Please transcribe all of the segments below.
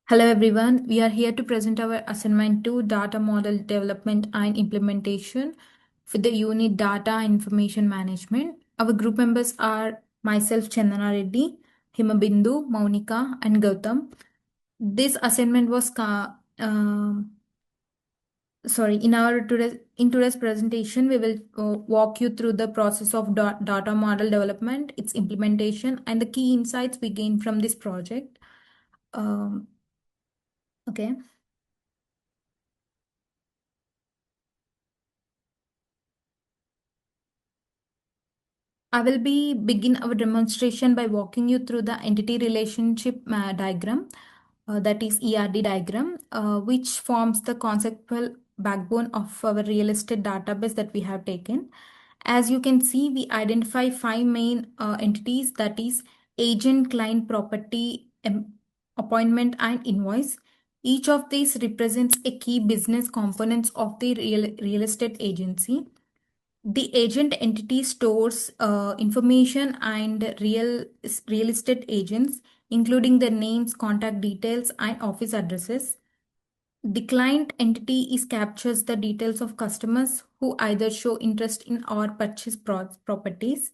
Hello everyone, we are here to present our Assignment 2 Data Model Development and Implementation for the unit Data and Information Management. Our group members are myself Chandana Reddy, Himabindu, Maunika and Gautam. This assignment was in today's presentation we will walk you through the process of data model development, its implementation and the key insights we gained from this project. Um, okay. I will be begin our demonstration by walking you through the entity relationship diagram, that is ERD diagram, which forms the conceptual backbone of our real estate database that we have taken. As you can see, we identify five main entities, that is agent, client, property, appointment, and invoice. Each of these represents a key business components of the real estate agency. The agent entity stores information and real estate agents, including their names, contact details, and office addresses. The client entity is captures the details of customers who either show interest in or purchase properties.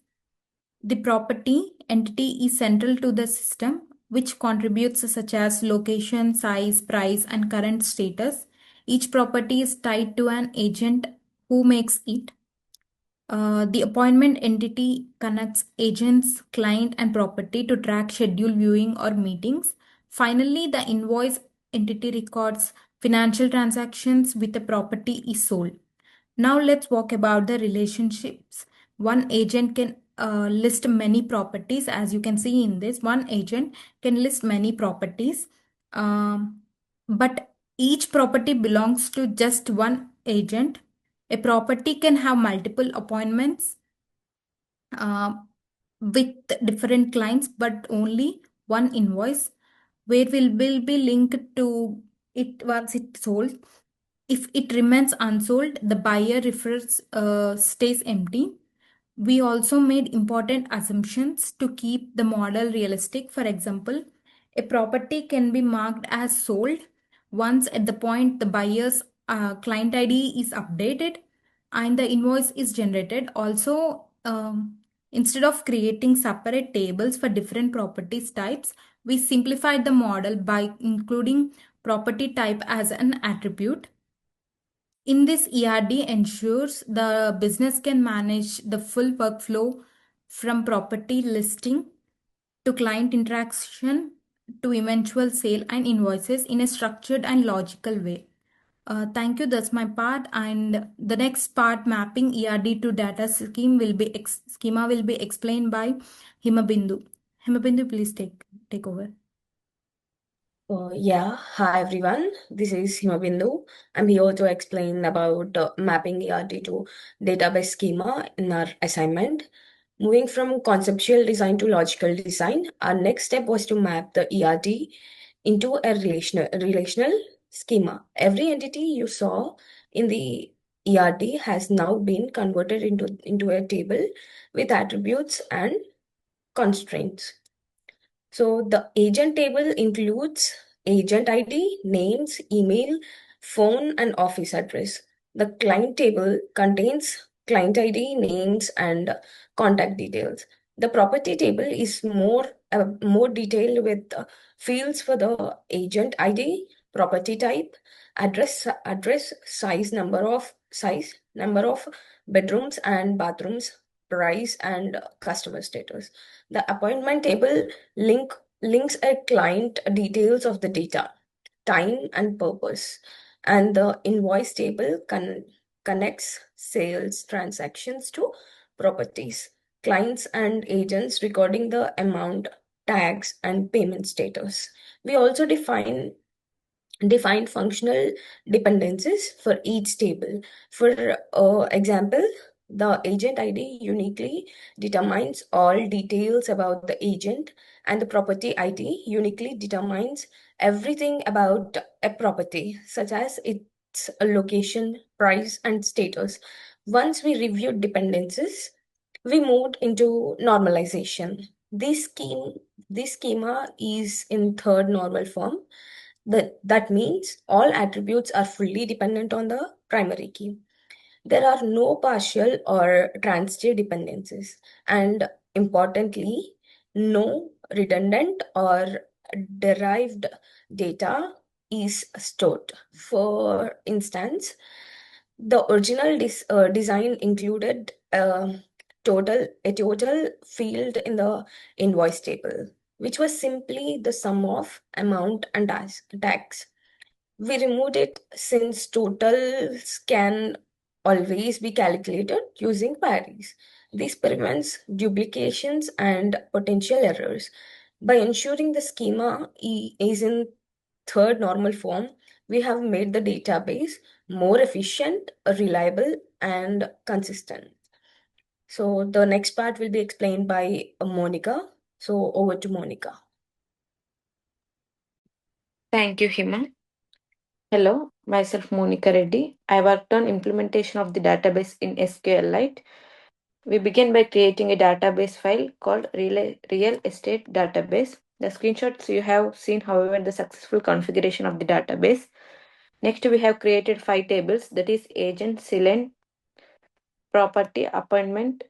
The property entity is central to the system, which contributes such as location, size, price, and current status. Each property is tied to an agent who makes it. The appointment entity connects agents, client, and property to track schedule viewing or meetings. Finally, the invoice entity records financial transactions with the property is sold. Now let's walk about the relationships. One agent can list many properties. As you can see in this, one agent can list many properties, but each property belongs to just one agent. A property can have multiple appointments uh, with different clients, but only one invoice where will be linked to it once it sold. If it remains unsold, the buyer refers stays empty. We also made important assumptions to keep the model realistic. For example, a property can be marked as sold once at the point the buyer's client ID is updated and the invoice is generated. Also, instead of creating separate tables for different properties types, we simplified the model by including property type as an attribute. In this, ERD ensures the business can manage the full workflow from property listing to client interaction to eventual sale and invoices in a structured and logical way. Thank you. That's my part. And the next part, mapping ERD to data schema will be explained by Himabindu. Himabindu, please take over. Hi everyone. This is Himabindu. I'm here to explain about mapping ERD to database schema in our assignment. Moving from conceptual design to logical design, our next step was to map the ERD into a relational schema. Every entity you saw in the ERD has now been converted into a table with attributes and constraints. So the agent table includes agent ID, names, email, phone, and office address. The client table contains client ID, names, and contact details. The property table is more detailed with fields for the agent ID, property type, size, number of bedrooms and bathrooms, price, and customer status. The appointment table links a client details of the data, time and purpose, and the invoice table connects sales transactions to properties, clients and agents recording the amount, tags, and payment status. We also define functional dependencies for each table. For example, the agent ID uniquely determines all details about the agent, and the property ID uniquely determines everything about a property, such as its location, price, and status. Once we reviewed dependencies, we moved into normalization. This schema is in third normal form. That means all attributes are fully dependent on the primary key. There are no partial or transitive dependencies, and importantly, no redundant or derived data is stored. For instance, the original design included a total field in the invoice table, which was simply the sum of amount and tax. We removed it since totals can always be calculated using queries. This prevents duplications and potential errors. By ensuring the schema is in third normal form, we have made the database more efficient, reliable, and consistent. So the next part will be explained by Monica. So over to Monica. Thank you, Hima. Hello, myself Monica Reddy. I worked on implementation of the database in SQLite. We begin by creating a database file called Real Estate Database. The screenshots you have seen, however, the successful configuration of the database. Next, we have created 5 tables, that is agent, silent, property, appointment,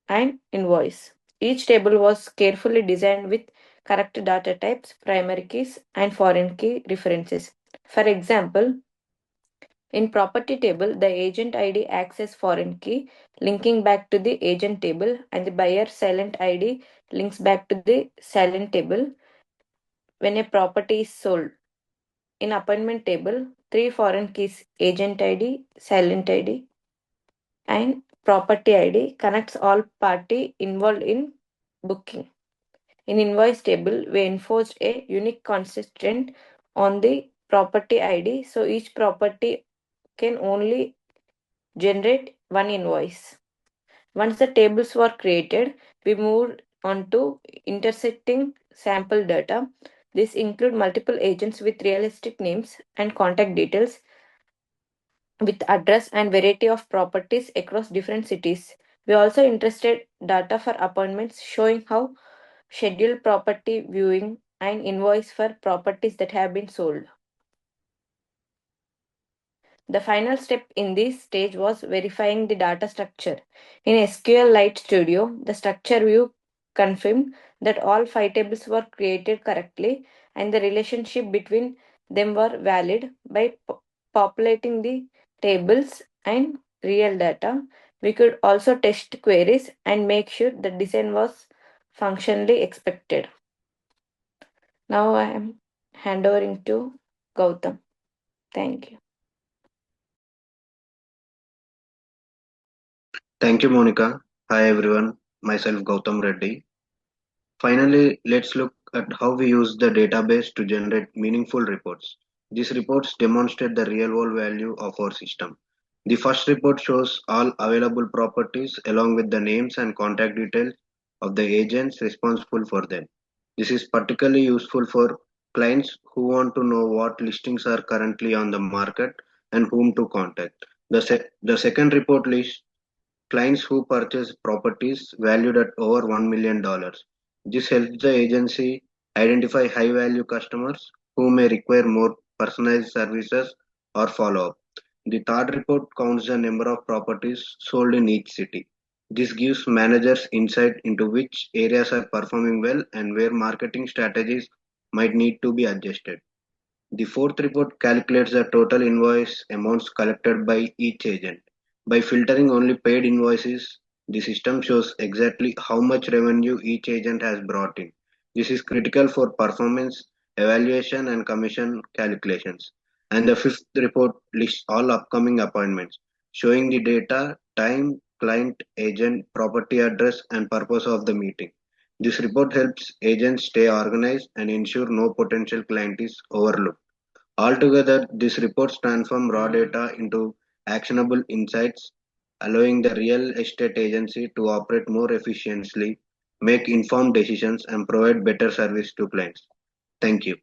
and invoice. Each table was carefully designed with correct data types, primary keys, and foreign key references. For example, in property table, the agent ID acts as foreign key, linking back to the agent table, and the buyer silent ID links back to the silent table when a property is sold. In appointment table, 3 foreign keys agent ID, silent ID, and property ID connects all party involved in booking. In invoice table, we enforced a unique consistent on the property ID, so each property can only generate one invoice. Once the tables were created, we moved on to intersecting sample data. This include multiple agents with realistic names and contact details with address and variety of properties across different cities. We also interested data for appointments showing how scheduled property viewing and invoice for properties that have been sold. The final step in this stage was verifying the data structure. In SQLite Studio, the structure view confirmed that all 5 tables were created correctly and the relationship between them were valid. By populating the tables and real data, we could also test queries and make sure the design was functionally expected. Now I am handovering to Gautam. Thank you. Thank you, Monica. Hi, everyone. Myself, Gautam Reddy. Finally, let's look at how we use the database to generate meaningful reports. These reports demonstrate the real world value of our system. The first report shows all available properties along with the names and contact details of the agents responsible for them. This is particularly useful for clients who want to know what listings are currently on the market and whom to contact. The second report lists clients who purchase properties valued at over $1 million. This helps the agency identify high value customers who may require more personalized services or follow up. The third report counts the number of properties sold in each city. This gives managers insight into which areas are performing well and where marketing strategies might need to be adjusted. The fourth report calculates the total invoice amounts collected by each agent. By filtering only paid invoices, the system shows exactly how much revenue each agent has brought in. This is critical for performance evaluation and commission calculations. And the fifth report lists all upcoming appointments, showing the data, time, client, agent, property address, and purpose of the meeting. This report helps agents stay organized and ensure no potential client is overlooked. Altogether, these reports transform raw data into actionable insights, allowing the real estate agency to operate more efficiently, make informed decisions, and provide better service to clients. Thank you.